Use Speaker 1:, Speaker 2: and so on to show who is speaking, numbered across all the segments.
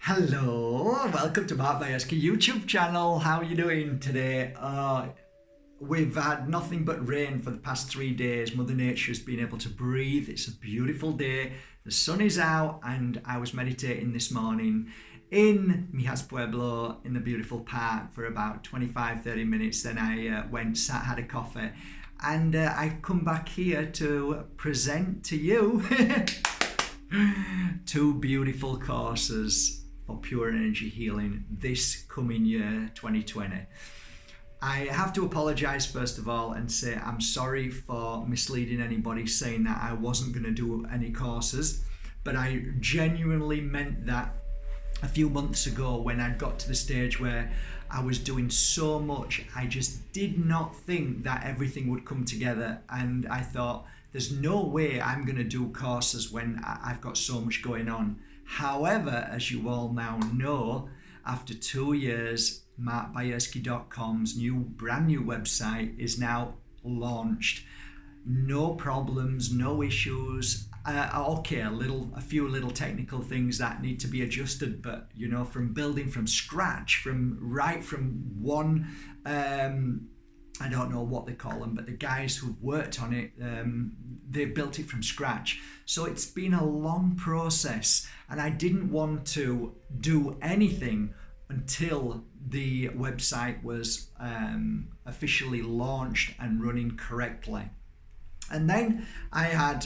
Speaker 1: Hello, welcome to Bajerski YouTube channel. How are you doing today? We've had nothing but rain for the past 3 days. Mother Nature's been able to breathe. It's a beautiful day. The sun is out and I was meditating this morning in mi pueblo in the beautiful park for about 25-30 minutes. Then I went, sat, had a coffee, and I come back here to present to you two beautiful courses for pure energy healing this coming year 2020. I have to apologize first of all and say I'm sorry for misleading anybody saying that I wasn't going to do any courses, but I genuinely meant that a few months ago when I got to the stage where I was doing so much. I just did not think that everything would come together, and I thought there's no way I'm going to do courses when I've got so much going on. However, as you all now know, after 2 years, Bajerski.com's brand new website is now launched. No problems, no issues. Okay, a few little technical things that need to be adjusted, but you know, from building from scratch, from one, I don't know what they call them, but the guys who've worked on it, they've built it from scratch. So it's been a long process, and I didn't want to do anything until the website was officially launched and running correctly. And then I had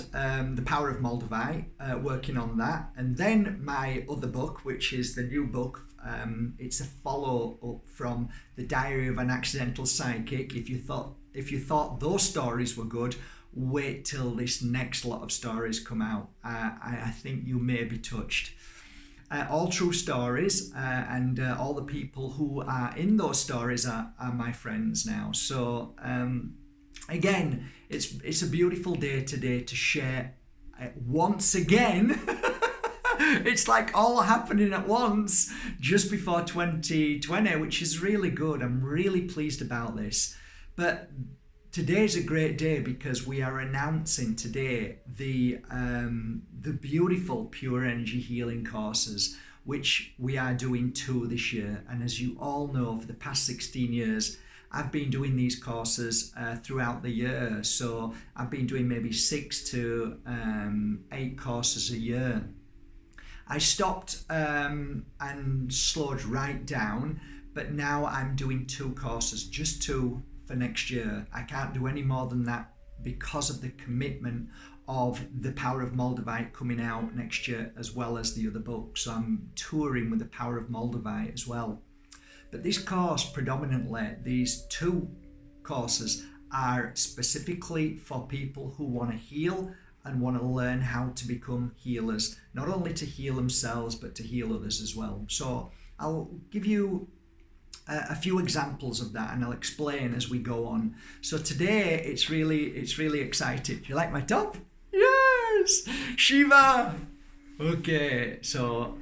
Speaker 1: The Power of Moldavite, working on that. And then my other book, which is the new book, it's a follow-up from The Diary of an Accidental Psychic. If you thought those stories were good, wait till this next lot of stories come out. I think you may be touched. All true stories, and all the people who are in those stories are my friends now. So again, it's a beautiful day today to share once again. It's like all happening at once just before 2020, which is really good. I'm really pleased about this. But today's a great day because we are announcing today the beautiful pure energy healing courses, which we are doing 2 this year. And as you all know, for the past 16 years, I've been doing these courses throughout the year. So I've been doing maybe 6 to 8 courses a year. I stopped and slowed right down, but now I'm doing 2 courses, just 2 for next year. I can't do any more than that because of the commitment of The Power of Moldavite coming out next year, as well as the other books. So I'm touring with The Power of Moldavite as well. But this course, predominantly, these 2 courses are specifically for people who want to heal and want to learn how to become healers, not only to heal themselves, but to heal others as well. So I'll give you a few examples of that, and I'll explain as we go on. So today it's really exciting. Do you like my top? Yes, Shiva. Okay, so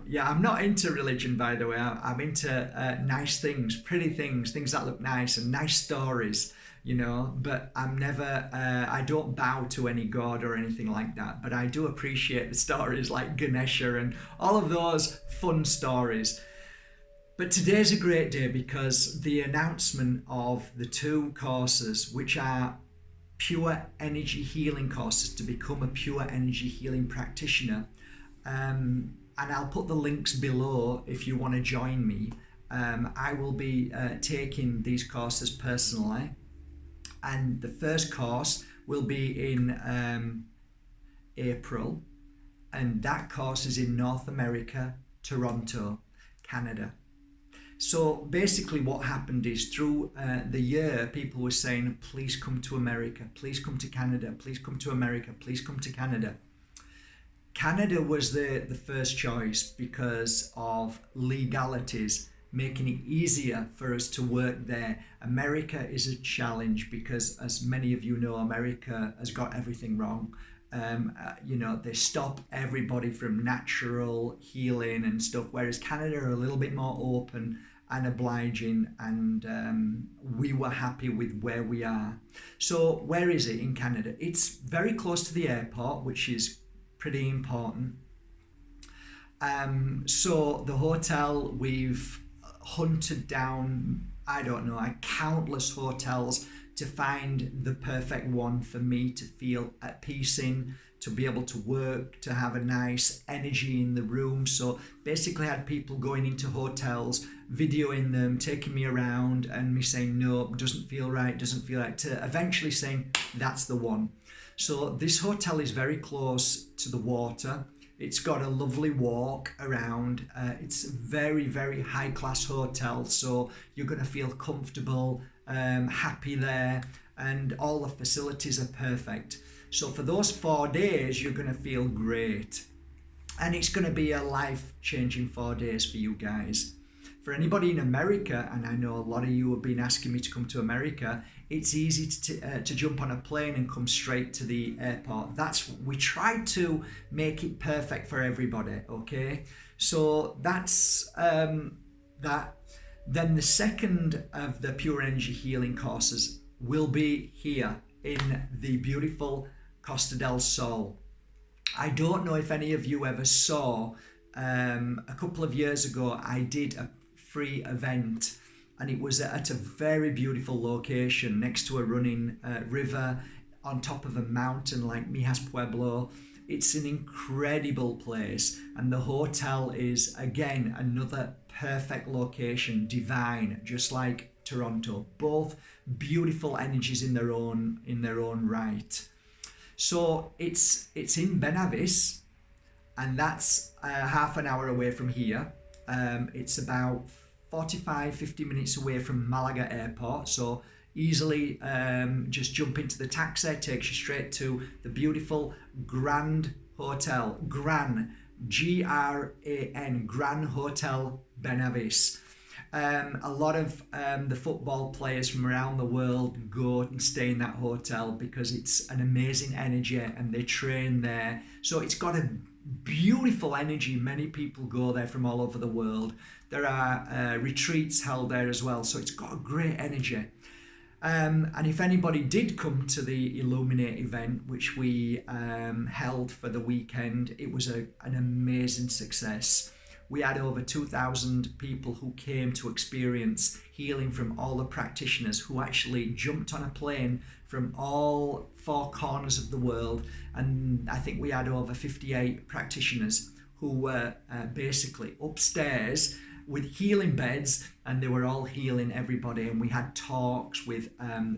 Speaker 1: yeah, I'm not into religion, by the way. I'm into nice things, pretty things that look nice, and nice stories, you know. But I'm never, I don't bow to any god or anything like that. But I do appreciate the stories like Ganesha and all of those fun stories. But today's a great day because the announcement of the 2 courses, which are pure energy healing courses to become a pure energy healing practitioner, and I'll put the links below if you want to join me. I will be taking these courses personally, and the first course will be in April, and that course is in North America, Toronto, Canada. So basically what happened is through the year, people were saying, please come to America, please come to Canada, please come to America, please come to Canada. Canada was the first choice because of legalities, making it easier for us to work there. America is a challenge because, as many of you know, America has got everything wrong. You know, they stop everybody from natural healing and stuff, whereas Canada are a little bit more open and obliging, and we were happy with where we are. So where is it in Canada? It's very close to the airport, which is pretty important. So the hotel, we've hunted down, I don't know, countless hotels to find the perfect one for me to feel at peace in, to be able to work, to have a nice energy in the room. So basically I had people going into hotels, videoing them, taking me around, and me saying, no, doesn't feel right, to eventually saying, that's the one. So this hotel is very close to the water. It's got a lovely walk around. It's a very, very high class hotel. So you're going to feel comfortable, happy there, and all the facilities are perfect. So for those 4 days, you're going to feel great. And it's going to be a life-changing 4 days for you guys. For anybody in America, and I know a lot of you have been asking me to come to America, it's easy to jump on a plane and come straight to the airport. We tried to make it perfect for everybody, okay? So that's that. Then the second of the Pure Energy Healing courses will be here in the beautiful Costa del Sol. I don't know if any of you ever saw, a couple of years ago, I did a free event, and it was at a very beautiful location next to a running river on top of a mountain like Mijas Pueblo. It's an incredible place, and the hotel is, again, another perfect location, divine, just like Toronto. Both beautiful energies in their own right. So it's in Benavis, and that's half an hour away from here. It's about 45-50 minutes away from Malaga Airport, so easily just jump into the taxi, takes you straight to the beautiful Grand Hotel, Gran, G-R-A-N, Gran Hotel Benavis. A lot of the football players from around the world go and stay in that hotel because it's an amazing energy and they train there. So it's got a beautiful energy. Many people go there from all over the world. There are retreats held there as well. So it's got a great energy. And if anybody did come to the Illuminate event, which we held for the weekend, it was an amazing success. We had over 2,000 people who came to experience healing from all the practitioners who actually jumped on a plane from all 4 corners of the world. And I think we had over 58 practitioners who were basically upstairs with healing beds, and they were all healing everybody. And we had talks with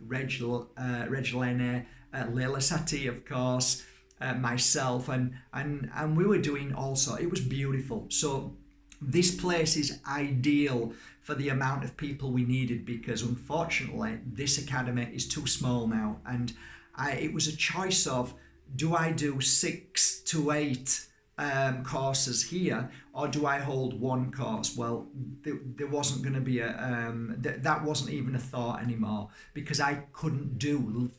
Speaker 1: Reg Lene, Leila Sati, of course, myself, and we were doing also, it was beautiful. So this place is ideal for the amount of people we needed, because unfortunately this academy is too small now, and it was a choice of, do I do 6 to 8 courses here, or do I hold one course? Well, there wasn't going to be that wasn't even a thought anymore, because I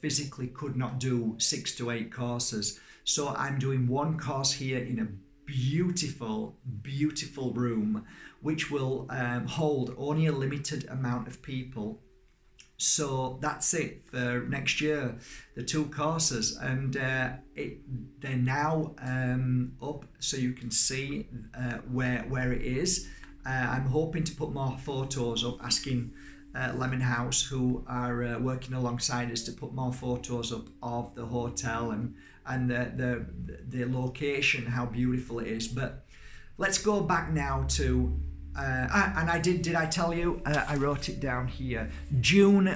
Speaker 1: physically could not do 6 to 8 courses. So I'm doing one course here in a beautiful, beautiful room, which will hold only a limited amount of people. So that's it for next year, the 2 courses, and they're now up, so you can see where it is. I'm hoping to put more photos up, asking Lemon House, who are working alongside us, to put more photos up of the hotel and the location, how beautiful it is. But let's go back now to and did I tell you? I wrote it down here. June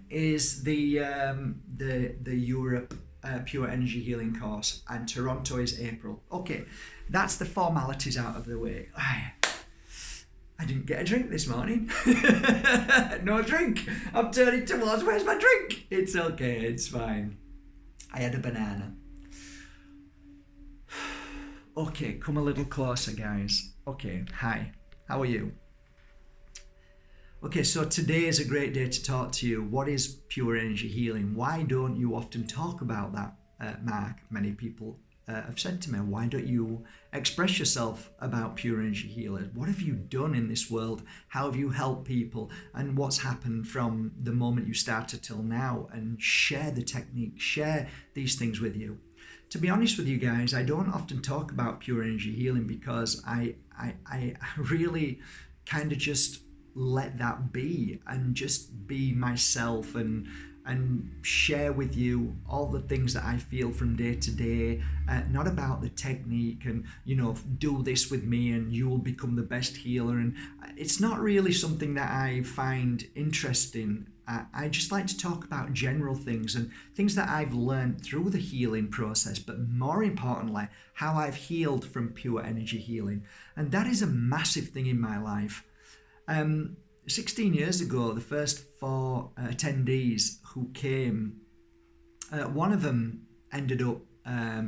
Speaker 1: is the Europe Pure Energy Healing course, and Toronto is April. Okay, that's the formalities out of the way. I didn't get a drink this morning. No drink. I'm turning towards, where's my drink? It's okay, it's fine. I had a banana. Okay, come a little closer, guys. Okay, hi, how are you? Okay, so today is a great day to talk to you. What is pure energy healing? Why don't you often talk about that, Mark? Many people have said to me, why don't you express yourself about pure energy healers? What have you done in this world? How have you helped people? And what's happened from the moment you started till now? And share the technique, share these things with you. to be honest with you guys, I don't often talk about pure energy healing because I really kind of just let that be and just be myself and share with you all the things that I feel from day to day, not about the technique and, do this with me and you will become the best healer. And it's not really something that I find interesting. I just like to talk about general things and things that I've learned through the healing process, but more importantly, how I've healed from pure energy healing. And that is a massive thing in my life. 16 years ago, the first 4 attendees who came, one of them ended up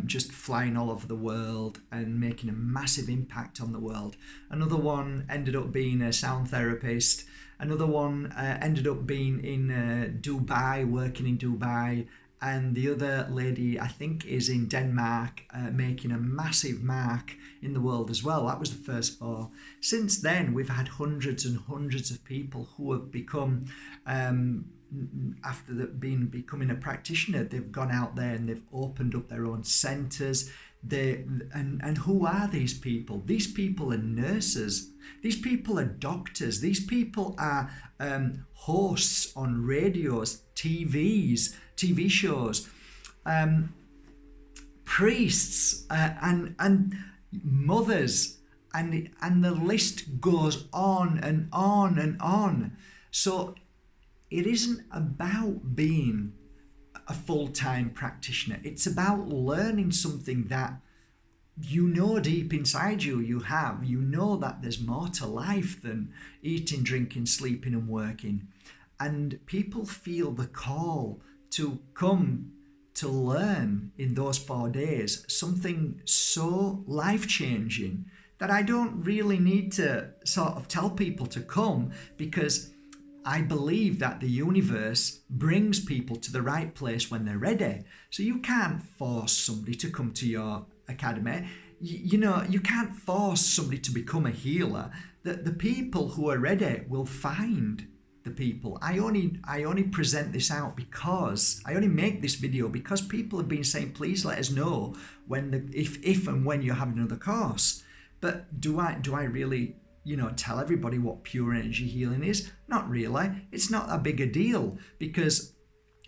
Speaker 1: just flying all over the world and making a massive impact on the world. Another one ended up being a sound therapist. Another one ended up being in Dubai, working in Dubai. And the other lady, I think, is in Denmark, making a massive mark in the world as well. That was the first 4. Since then, we've had hundreds and hundreds of people who have become, after becoming a practitioner, they've gone out there and they've opened up their own centres. And who are these people? These people are nurses. These people are doctors. These people are hosts on radios, TV shows, priests, and mothers, and the list goes on and on and on. So it isn't about being a full-time practitioner. It's about learning something that deep inside you know that there's more to life than eating, drinking, sleeping and working. And people feel the call to come to learn in those 4 days something so life-changing that I don't really need to sort of tell people to come, because I believe that the universe brings people to the right place when they're ready. So you can't force somebody to come to your academy. You can't force somebody to become a healer. The people who are ready will find the people. I only present this out because I only make this video because people have been saying, please let us know if and when you're having another course. But do I really tell everybody what pure energy healing is? Not really. It's not a big a deal, because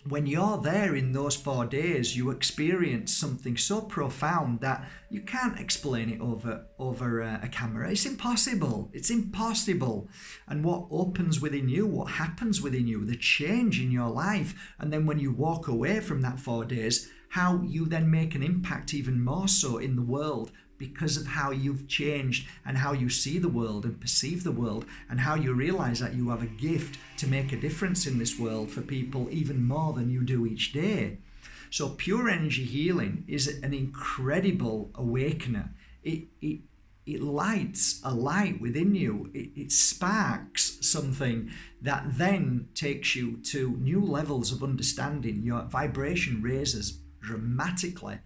Speaker 1: when you're there in those 4 days, you experience something so profound that you can't explain it over a camera. It's impossible. It's impossible. And what opens within you, what happens within you, the change in your life, and then when you walk away from that 4 days, how you then make an impact even more so in the world, because of how you've changed and how you see the world and perceive the world, and how you realize that you have a gift to make a difference in this world for people even more than you do each day. So pure energy healing is an incredible awakener. It lights a light within you. It sparks something that then takes you to new levels of understanding. Your vibration raises dramatically.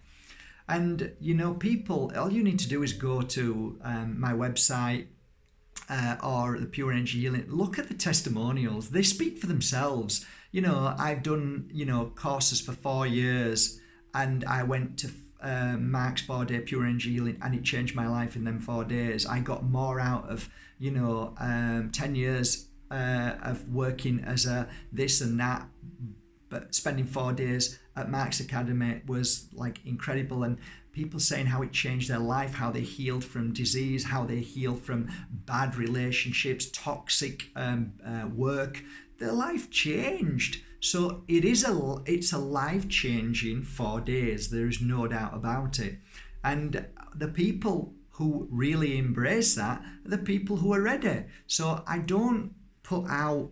Speaker 1: And people, all you need to do is go to my website or the Pure Energy Healing. Look at the testimonials. They speak for themselves. I've done courses for 4 years, and I went to Mark's 4-day Pure Energy Healing, and it changed my life in them 4 days. I got more out of 10 years of working as a this and that, but spending 4 days at Mark's Academy was like incredible. And people saying how it changed their life, how they healed from disease, how they healed from bad relationships, toxic work. Their life changed. So it's a life-changing 4 days. There is no doubt about it. And the people who really embrace that are the people who are ready. So I don't put out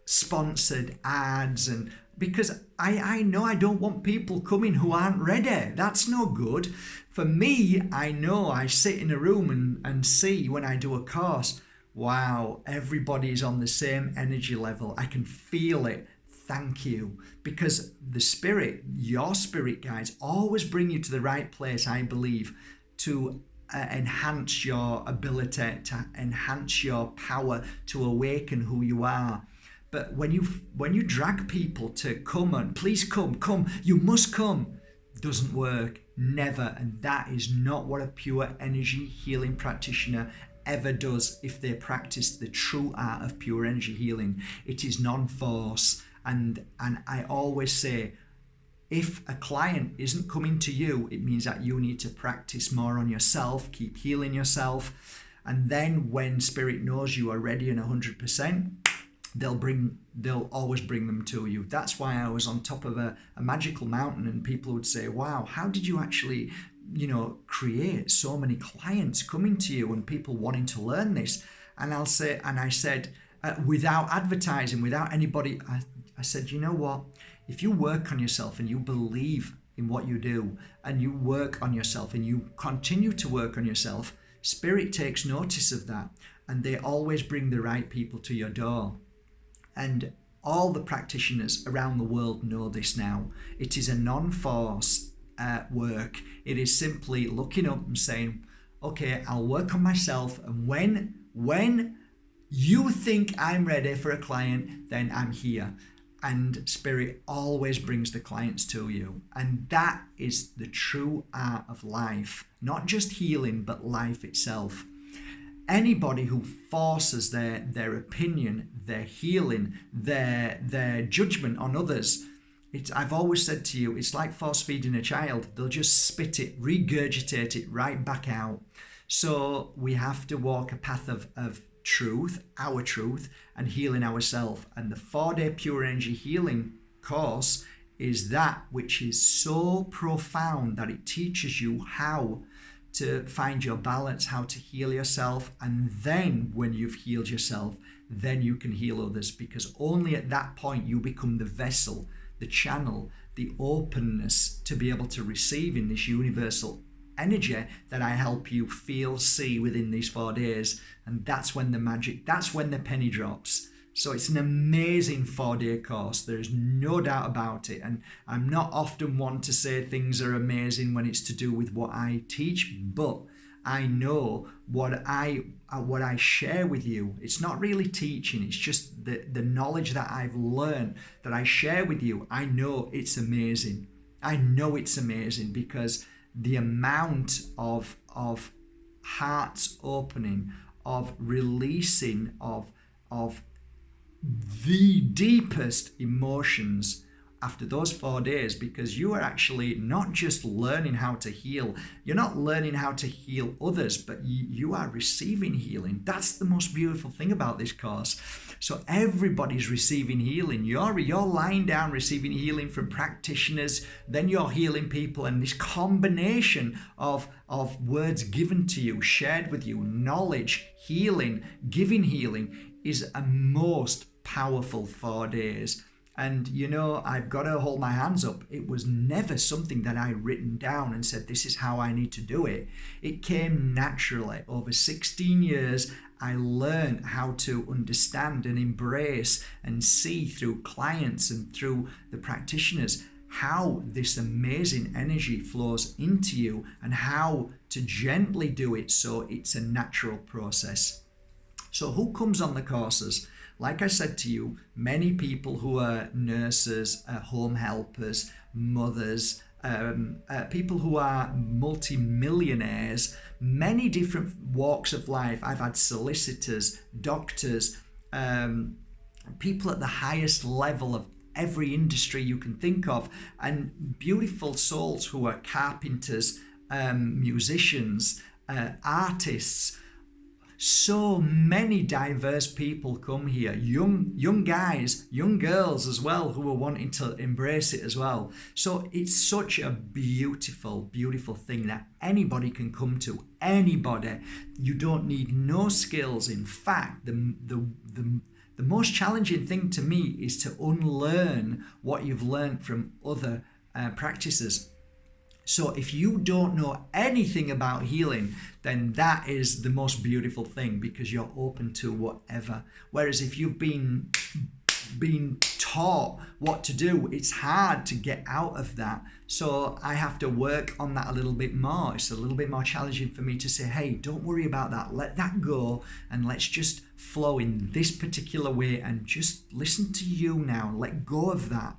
Speaker 1: sponsored ads, and because I know I don't want people coming who aren't ready. That's no good. For me, I know I sit in a room and see when I do a course, wow, everybody's on the same energy level. I can feel it. Thank you. Because the spirit, your spirit guides, always bring you to the right place, I believe, to enhance your ability, to enhance your power, to awaken who you are. But when you drag people to come and please come, you must come, doesn't work, never. And that is not what a pure energy healing practitioner ever does if they practice the true art of pure energy healing. It is non-force. And I always say, if a client isn't coming to you, it means that you need to practice more on yourself, keep healing yourself. And then when spirit knows you are ready and 100%, they'll always bring them to you. That's why I was on top of a magical mountain and people would say, wow, how did you actually, create so many clients coming to you and people wanting to learn this? And I said, without advertising, without anybody, I said, you know what? If you work on yourself and you believe in what you do and you work on yourself and you continue to work on yourself, spirit takes notice of that and they always bring the right people to your door. And all the practitioners around the world know this now. It is a non-force work. It is simply looking up and saying, okay, I'll work on myself. And when you think I'm ready for a client, then I'm here. And spirit always brings the clients to you. And that is the true art of life. Not just healing, but life itself. Anybody who forces their opinion, their healing, their judgment on others, I've always said to you, it's like force feeding a child. They'll just spit it, regurgitate it right back out. So we have to walk a path of truth, our truth, and healing ourselves. And the 4-day pure energy healing course is that which is so profound that it teaches you how to find your balance, how to heal yourself. And then when you've healed yourself, then you can heal others, because only at that point you become the vessel, the channel, the openness to be able to receive in this universal energy that I help you feel, see within these 4 days. And that's when the magic, that's when the penny drops. So it's an amazing 4-day course. There's no doubt about it. And I'm not often one to say things are amazing when it's to do with what I teach, but I know what I share with you. It's not really teaching. It's just the knowledge that I've learned that I share with you. I know it's amazing. I know it's amazing because the amount of hearts opening, of releasing of the deepest emotions after those 4 days, because you are actually not just learning how to heal, you're not learning how to heal others, but you are receiving healing. That's the most beautiful thing about this course. So everybody's receiving healing. You're lying down receiving healing from practitioners, then you're healing people, and this combination of words given to you, shared with you, knowledge, healing, giving healing is a most powerful 4 days. And I've got to hold my hands up. It was never something that I written down and said, this is how I need to do it. It came naturally. Over 16 years, I learned how to understand and embrace and see through clients and through the practitioners how this amazing energy flows into you and how to gently do it so it's a natural process. So who comes on the courses? Like I said to you, many people who are nurses, home helpers, mothers, people who are multi-millionaires, many different walks of life. I've had solicitors, doctors, people at the highest level of every industry you can think of, and beautiful souls who are carpenters, musicians, artists. So many diverse people come here, young guys, young girls as well, who are wanting to embrace it as well. So it's such a beautiful, beautiful thing that anybody can come to, anybody. You don't need no skills. In fact, the most challenging thing to me is to unlearn what you've learned from other practices. So if you don't know anything about healing, then that is the most beautiful thing, because you're open to whatever. Whereas if you've been taught what to do, it's hard to get out of that. So I have to work on that a little bit more. It's a little bit more challenging for me to say, hey, don't worry about that. Let that go and let's just flow in this particular way and just listen to you now. Let go of that.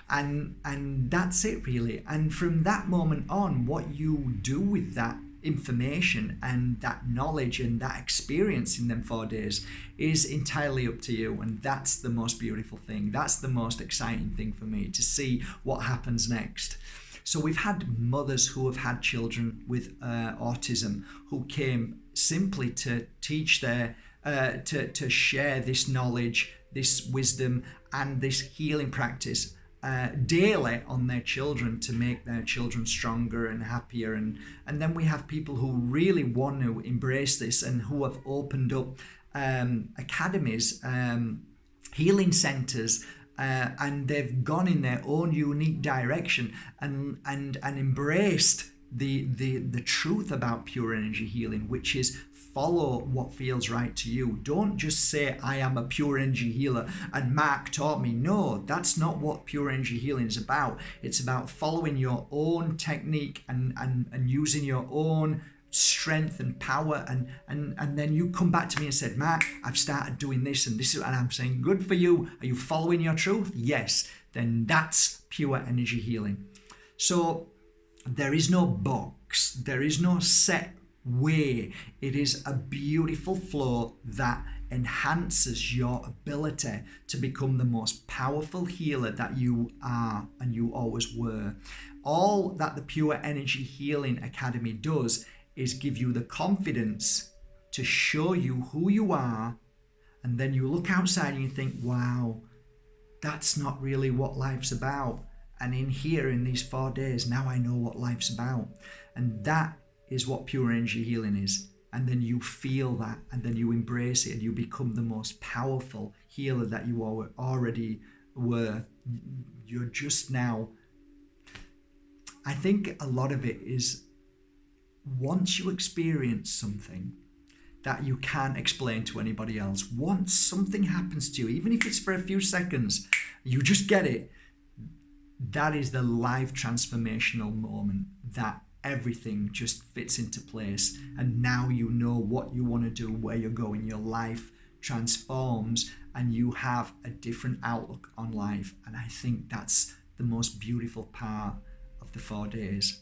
Speaker 1: And that's it really. And from that moment on, what you do with that information and that knowledge and that experience in them 4 days is entirely up to you. And that's the most beautiful thing. That's the most exciting thing for me, to see what happens next. So we've had mothers who have had children with autism who came simply to teach their to share this knowledge, this wisdom, and this healing practice daily on their children, to make their children stronger and happier. And then we have people who really want to embrace this and who have opened up academies, healing centers, and they've gone in their own unique direction and embraced the truth about pure energy healing, which is follow what feels right to you. Don't just say, I am a pure energy healer and Mark taught me. No, that's not what pure energy healing is about. It's about following your own technique and using your own strength and power, and then you come back to me and said, Mark, I've started doing this and this, and I'm saying, good for you. Are you following your truth? Yes. Then that's pure energy healing. So there is no box, there is no set way. It is a beautiful flow that enhances your ability to become the most powerful healer that you are and you always were. All that the Pure Energy Healing Academy does is give you the confidence to show you who you are, and then you look outside and you think, wow, that's not really what life's about. And in here, in these 4 days, now I know what life's about. And that is what pure energy healing is. And then you feel that, and then you embrace it, and you become the most powerful healer that you already were. You're just now. I think a lot of it is, once you experience something that you can't explain to anybody else, once something happens to you, even if it's for a few seconds, you just get it. That is the life transformational moment that everything just fits into place. And now you know what you want to do, where you're going. Your life transforms and you have a different outlook on life. And I think that's the most beautiful part of the 4 days.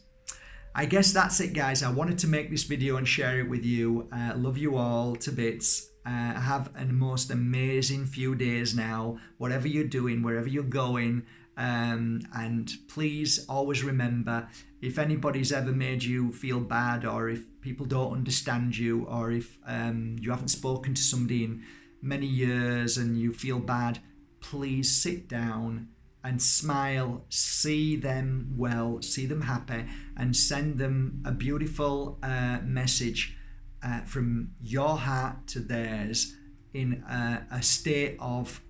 Speaker 1: I guess that's it, guys. I wanted to make this video and share it with you. Love you all to bits. Have a most amazing few days now, whatever you're doing, wherever you're going. And please always remember, if anybody's ever made you feel bad, or if people don't understand you, or if you haven't spoken to somebody in many years and you feel bad, please sit down and smile, see them well, see them happy, and send them a beautiful message from your heart to theirs, in a state of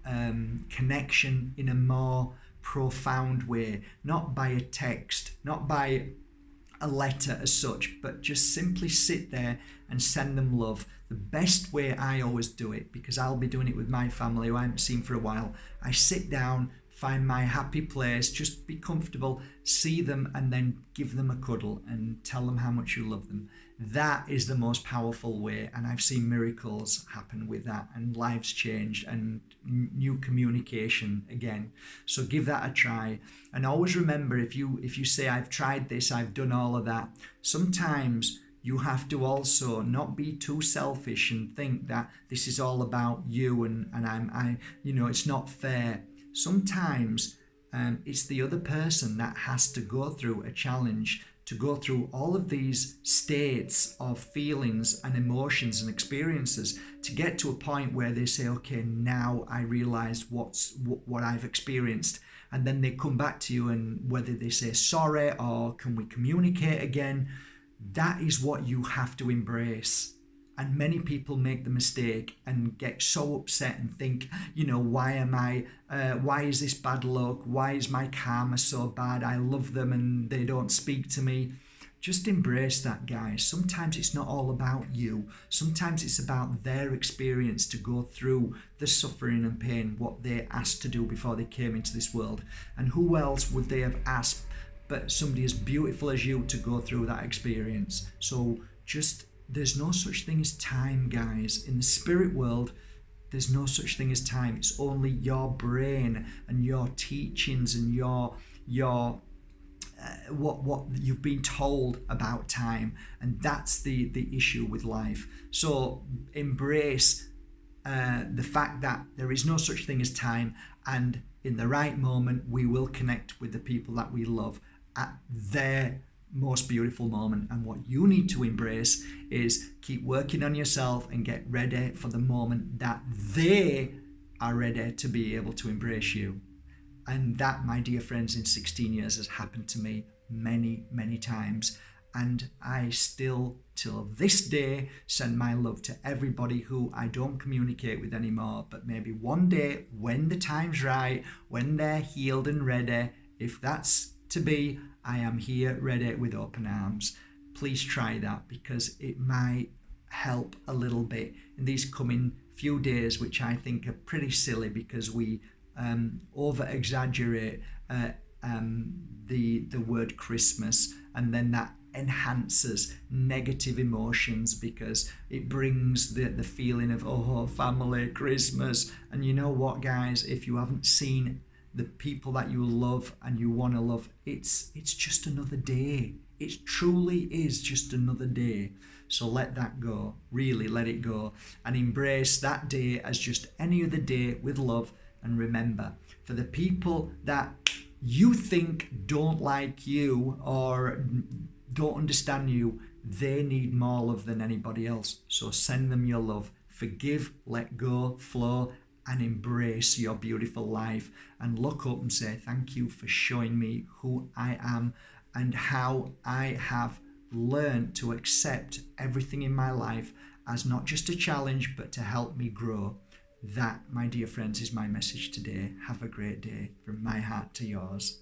Speaker 1: connection, in a more profound way, not by a text, not by a letter as such, but just simply sit there and send them love. The best way I always do it, because I'll be doing it with my family who I haven't seen for a while, I sit down, find my happy place, just be comfortable, see them, and then give them a cuddle and tell them how much you love them. That is the most powerful way, and I've seen miracles happen with that, and lives changed, and new communication again. So give that a try. And always remember, if you say, I've tried this, I've done all of that, sometimes you have to also not be too selfish and think that this is all about you and I it's not fair. Sometimes it's the other person that has to go through a challenge, to go through all of these states of feelings and emotions and experiences, to get to a point where they say, okay, now I realize what I've experienced. And then they come back to you, and whether they say sorry or can we communicate again, that is what you have to embrace. And many people make the mistake and get so upset and think, why is this bad luck? Why is my karma so bad? I love them and they don't speak to me. Just embrace that, guys. Sometimes it's not all about you. Sometimes it's about their experience to go through the suffering and pain, what they asked to do before they came into this world. And who else would they have asked but somebody as beautiful as you to go through that experience? So there's no such thing as time, guys. In the spirit world, There's no such thing as time. It's only your brain and your teachings and your what you've been told about time, and that's the issue with life. So embrace the fact that there is no such thing as time, and in the right moment we will connect with the people that we love at their most beautiful moment. And what you need to embrace is keep working on yourself and get ready for the moment that they are ready to be able to embrace you. And that, my dear friends, in 16 years has happened to me many times. And I still, till this day, send my love to everybody who I don't communicate with anymore. But maybe one day, when the time's right, when they're healed and ready, if that's to be, I am here ready with open arms. Please try that, because it might help a little bit in these coming few days, which I think are pretty silly because we over exaggerate the word Christmas, and then that enhances negative emotions because it brings the feeling of, oh, family, Christmas. And you know what, guys, if you haven't seen the people that you love and you want to love, it's just another day. It truly is just another day. So let that go, really let it go, and embrace that day as just any other day with love. And remember, for the people that you think don't like you or don't understand you, they need more love than anybody else. So send them your love. Forgive, let go, flow, and embrace your beautiful life. And look up and say, thank you for showing me who I am and how I have learned to accept everything in my life as not just a challenge, but to help me grow. That, my dear friends, is my message today. Have a great day from my heart to yours.